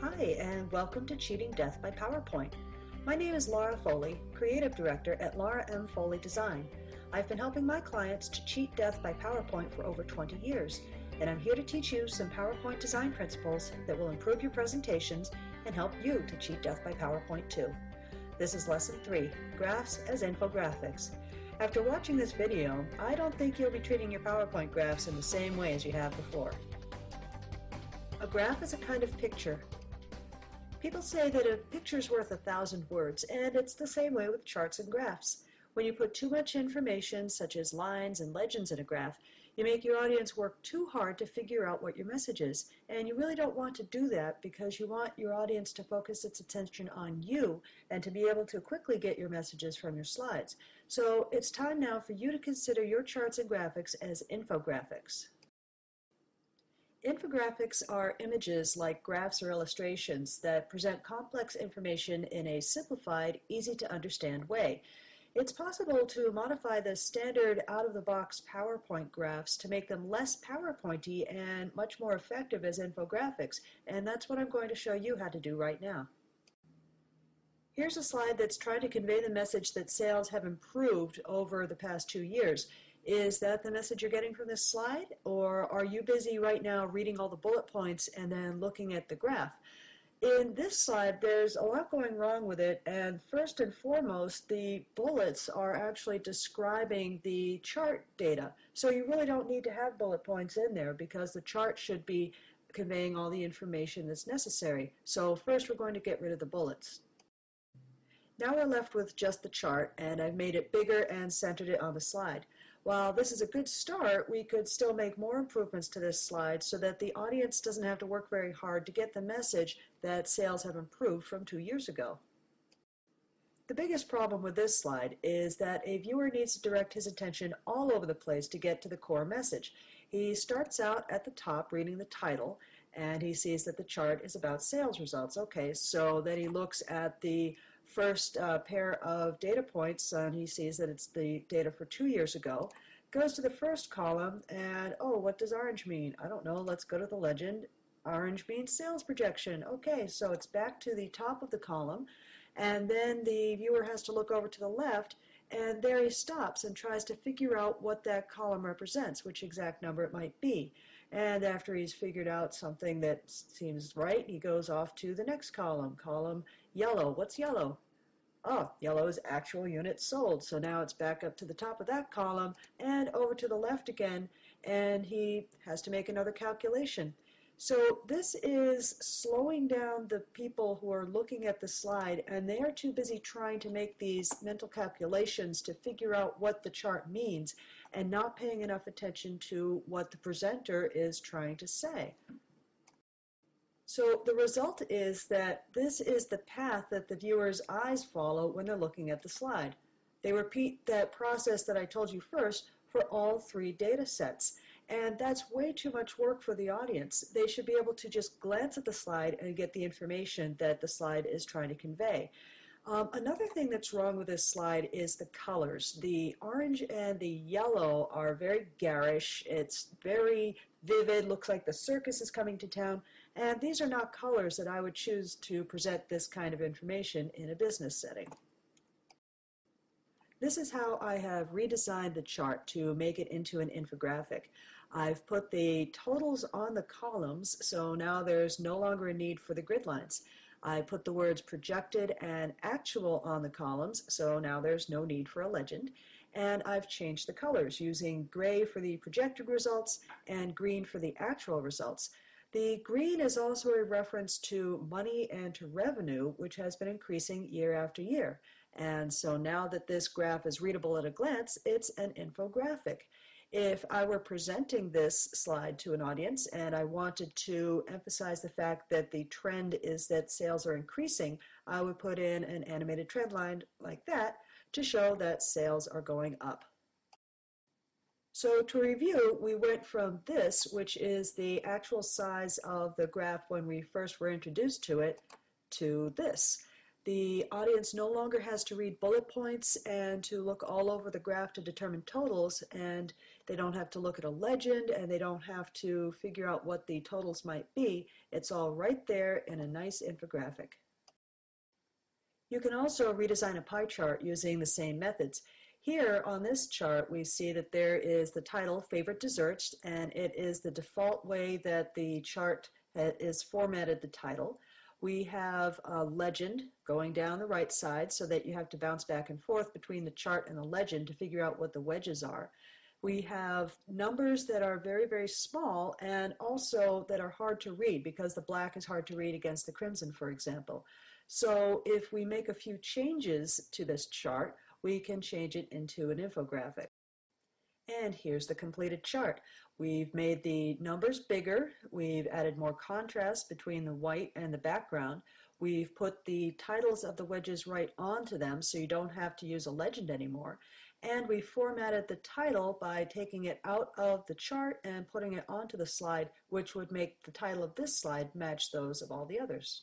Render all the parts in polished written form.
Hi, and welcome to Cheating Death by PowerPoint. My name is Laura Foley, Creative Director at Laura M. Foley Design. I've been helping my clients to cheat death by PowerPoint for over 20 years, and I'm here to teach you some PowerPoint design principles that will improve your presentations and help you to cheat death by PowerPoint too. This is Lesson 3, Graphs as Infographics. After watching this video, I don't think you'll be treating your PowerPoint graphs in the same way as you have before. A graph is a kind of picture. People say that a picture's worth 1,000 words, and it's the same way with charts and graphs. When you put too much information, such as lines and legends in a graph, you make your audience work too hard to figure out what your message is. And you really don't want to do that because you want your audience to focus its attention on you and to be able to quickly get your messages from your slides. So it's time now for you to consider your charts and graphics as infographics. Infographics are images like graphs or illustrations that present complex information in a simplified, easy-to-understand way. It's possible to modify the standard out-of-the-box PowerPoint graphs to make them less PowerPointy and much more effective as infographics, and that's what I'm going to show you how to do right now. Here's a slide that's trying to convey the message that sales have improved over the past 2 years. Is that the message you're getting from this slide, or are you busy right now reading all the bullet points and then looking at the graph? In this slide, there's a lot going wrong with it, and first and foremost, the bullets are actually describing the chart data. So you really don't need to have bullet points in there because the chart should be conveying all the information that's necessary. So first we're going to get rid of the bullets. Now we're left with just the chart, and I've made it bigger and centered it on the slide. While this is a good start, we could still make more improvements to this slide so that the audience doesn't have to work very hard to get the message that sales have improved from 2 years ago. The biggest problem with this slide is that a viewer needs to direct his attention all over the place to get to the core message. He starts out at the top reading the title, and he sees that the chart is about sales results. Okay, so then he looks at the first pair of data points, and he sees that it's the data for 2 years ago, goes to the first column, and oh, what does orange mean? I don't know, let's go to the legend. Orange means sales projection. Okay, so it's back to the top of the column, and then the viewer has to look over to the left, and there he stops and tries to figure out what that column represents, which exact number it might be. And after he's figured out something that seems right, he goes off to the next column, column yellow. What's yellow? Oh, yellow is actual units sold. So now it's back up to the top of that column and over to the left again, and he has to make another calculation. So this is slowing down the people who are looking at the slide, and they are too busy trying to make these mental calculations to figure out what the chart means and not paying enough attention to what the presenter is trying to say. So the result is that this is the path that the viewer's eyes follow when they're looking at the slide. They repeat that process that I told you first for all 3 data sets. And that's way too much work for the audience. They should be able to just glance at the slide and get the information that the slide is trying to convey. Another thing that's wrong with this slide is the colors. The orange and the yellow are very garish. It's very vivid, looks like the circus is coming to town, and these are not colors that I would choose to present this kind of information in a business setting. This is how I have redesigned the chart to make it into an infographic. I've put the totals on the columns, so now there's no longer a need for the grid lines. I put the words projected and actual on the columns, so now there's no need for a legend. And I've changed the colors using gray for the projected results and green for the actual results. The green is also a reference to money and to revenue, which has been increasing year after year. And so now that this graph is readable at a glance, it's an infographic. If I were presenting this slide to an audience and I wanted to emphasize the fact that the trend is that sales are increasing, I would put in an animated trend line like that to show that sales are going up. So to review, we went from this, which is the actual size of the graph when we first were introduced to it, to this. The audience no longer has to read bullet points and to look all over the graph to determine totals, and They don't have to look at a legend, and they don't have to figure out what the totals might be. It's all right there in a nice infographic. You can also redesign a pie chart using the same methods. Here on this chart, we see that there is the title, Favorite Desserts, and it is the default way that the chart is formatted, the title. We have a legend going down the right side so that you have to bounce back and forth between the chart and the legend to figure out what the wedges are. We have numbers that are very, very small and also that are hard to read because the black is hard to read against the crimson, for example. So if we make a few changes to this chart, we can change it into an infographic. And here's the completed chart. We've made the numbers bigger. We've added more contrast between the white and the background. We've put the titles of the wedges right onto them so you don't have to use a legend anymore. And we formatted the title by taking it out of the chart and putting it onto the slide, which would make the title of this slide match those of all the others.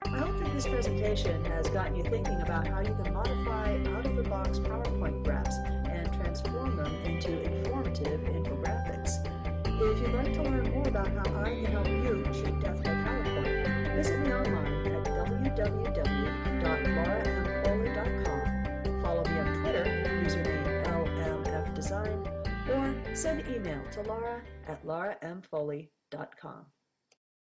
I hope that this presentation has gotten you thinking about how you can modify out-of-the-box PowerPoint graphs and transform them into informative infographics. If you'd like to learn more about how I can help you cheat death by PowerPoint, visit me online at www.lauramfoley.com. Follow me on Twitter, username LMFdesign, or send email to Laura at lauramfoley.com.